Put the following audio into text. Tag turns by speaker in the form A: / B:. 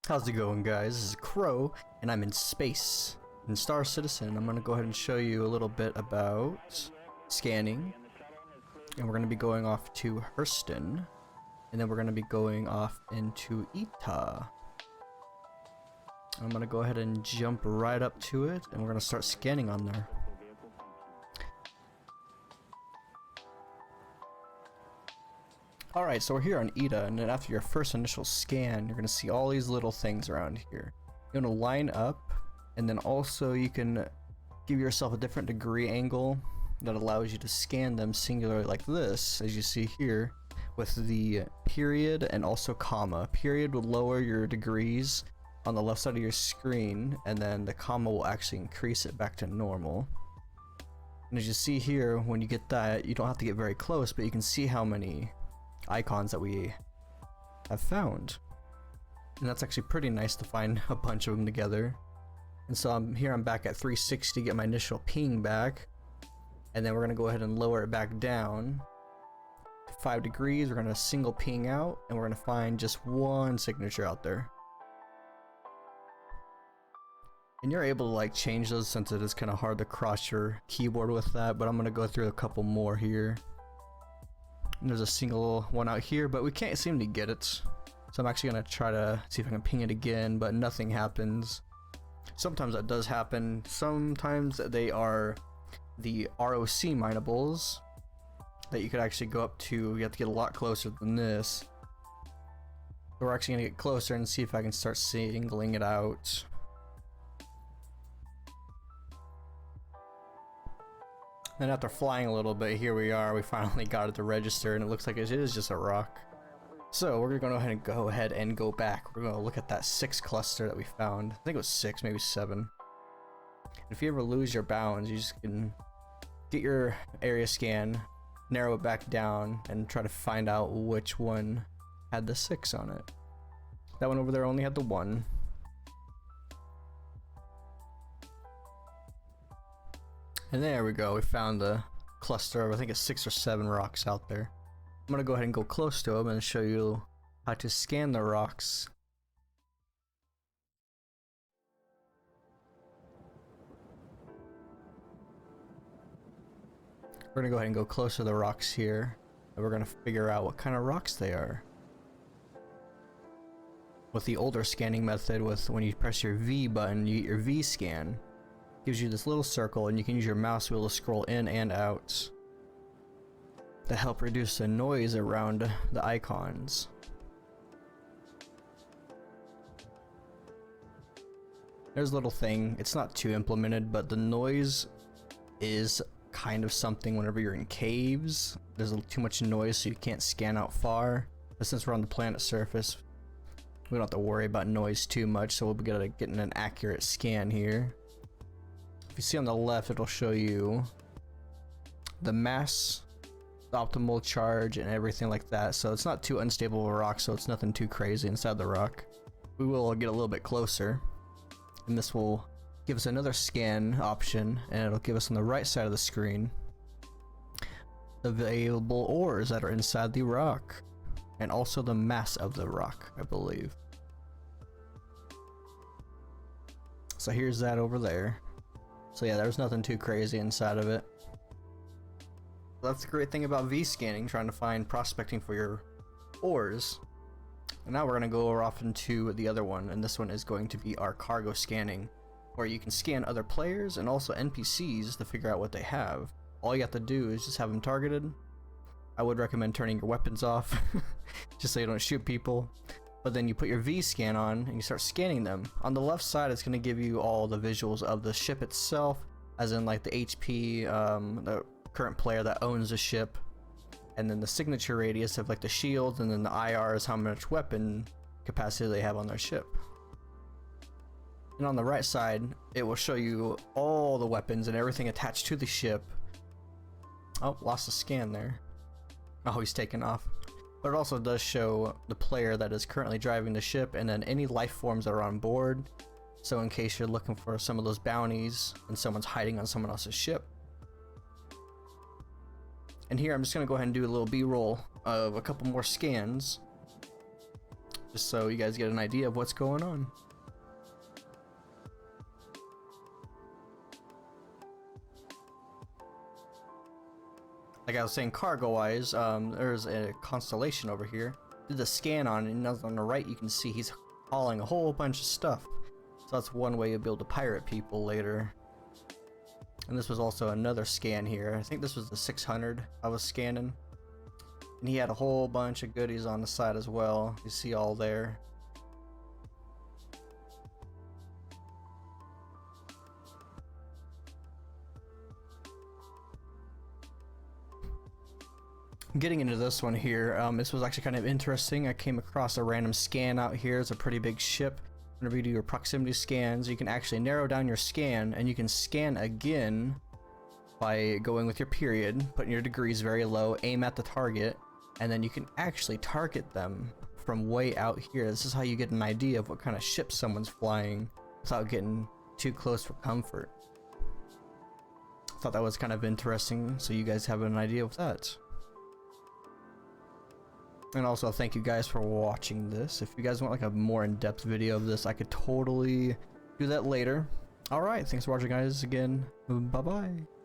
A: How's it going, guys? This is Crow, and I'm in space in Star Citizen. I'm gonna go ahead and show you a little bit about scanning, and we're gonna be going off to Hurston, and then we're gonna be going off into Ita. I'm gonna go ahead and jump right up to it, and we're gonna start scanning on there. Alright, so we're here on Ita, and then after your first initial scan, you're going to see all these little things around here. You're going to line up, and then also you can give yourself a different degree angle that allows you to scan them singularly like this, as you see here, with the period and also comma. Period will lower your degrees on the left side of your screen, and then the comma will actually increase it back to normal. And as you see here, when you get that, you don't have to get very close, but you can see how many icons that we have found, and that's actually pretty nice to find a bunch of them together. And so I'm back at 360, get my initial ping back, and then we're gonna go ahead and lower it back down to 5 degrees. We're gonna single ping out, and we're gonna find just one signature out there, and you're able to like change those since it is kind of hard to cross your keyboard with that, but I'm gonna go through a couple more here. And there's a single one out here, but we can't seem to get it. So I'm actually going to try to see if I can ping it again, but nothing happens. Sometimes that does happen. Sometimes they are the ROC minables that you could actually go up to. You have to get a lot closer than this. So we're actually going to get closer and see if I can start singling it out. And after flying a little bit, here we are. We finally got it to register, and it looks like it is just a rock. So we're gonna go ahead and go back. We're gonna look at that 6 cluster that we found. I think it was 6, maybe 7. If you ever lose your bounds, you just can get your area scan, narrow it back down, and try to find out which one had the 6 on it. That one over there only had the 1. And there we go, we found the cluster of I think it's 6 or 7 rocks out there. I'm gonna go ahead and go close to them and show you how to scan the rocks. We're gonna go ahead and go close to the rocks here, and we're gonna figure out what kind of rocks they are. With the older scanning method, with when you press your V button, you get your V scan. Gives you this little circle, and you can use your mouse wheel to scroll in and out to help reduce the noise around the icons. There's a little thing, it's not too implemented, but the noise is kind of something whenever you're in caves. There's too much noise, so you can't scan out far. But since we're on the planet's surface, we don't have to worry about noise too much, so we'll be getting an accurate scan here. If you see on the left, it'll show you the mass, the optimal charge, and everything like that. So it's not too unstable of a rock, so it's nothing too crazy inside the rock. We will get a little bit closer, and this will give us another scan option, and it'll give us on the right side of the screen the available ores that are inside the rock, and also the mass of the rock, I believe. So here's that over there. So yeah, there's nothing too crazy inside of it. That's the great thing about V-scanning, trying to find prospecting for your ores. And now we're going to go off into the other one, and this one is going to be our cargo scanning, where you can scan other players and also NPCs to figure out what they have. All you have to do is just have them targeted. I would recommend turning your weapons off, just so you don't shoot people. But then you put your V-scan on and you start scanning them. On the left side, it's going to give you all the visuals of the ship itself, as in like the HP, the current player that owns the ship, and then the signature radius of like the shield, and then the IR is how much weapon capacity they have on their ship. And on the right side, it will show you all the weapons and everything attached to the ship. Oh, lost a scan there. Oh, he's taken off. But it also does show the player that is currently driving the ship, and then any life forms that are on board. So in case you're looking for some of those bounties and someone's hiding on someone else's ship. And here I'm just going to go ahead and do a little B-roll of a couple more scans, just so you guys get an idea of what's going on. Like I was saying, cargo-wise, there's a constellation over here. Did the scan on it, and on the right you can see he's hauling a whole bunch of stuff. So that's one way you'll be able to pirate people later. And this was also another scan here. I think this was the 600 I was scanning. And he had a whole bunch of goodies on the side as well. You see all there. Getting into this one here, this was actually kind of interesting. I came across a random scan out here. It's a pretty big ship. Whenever you do your proximity scans, you can actually narrow down your scan, and you can scan again by going with your period, putting your degrees very low, aim at the target, and then you can actually target them from way out here. This is how you get an idea of what kind of ship someone's flying without getting too close for comfort. Thought that was kind of interesting, so you guys have an idea of that. And also thank you guys for watching this. If you guys want like a more in-depth video of this, I could totally do that later. Alright, thanks for watching guys again. Bye bye.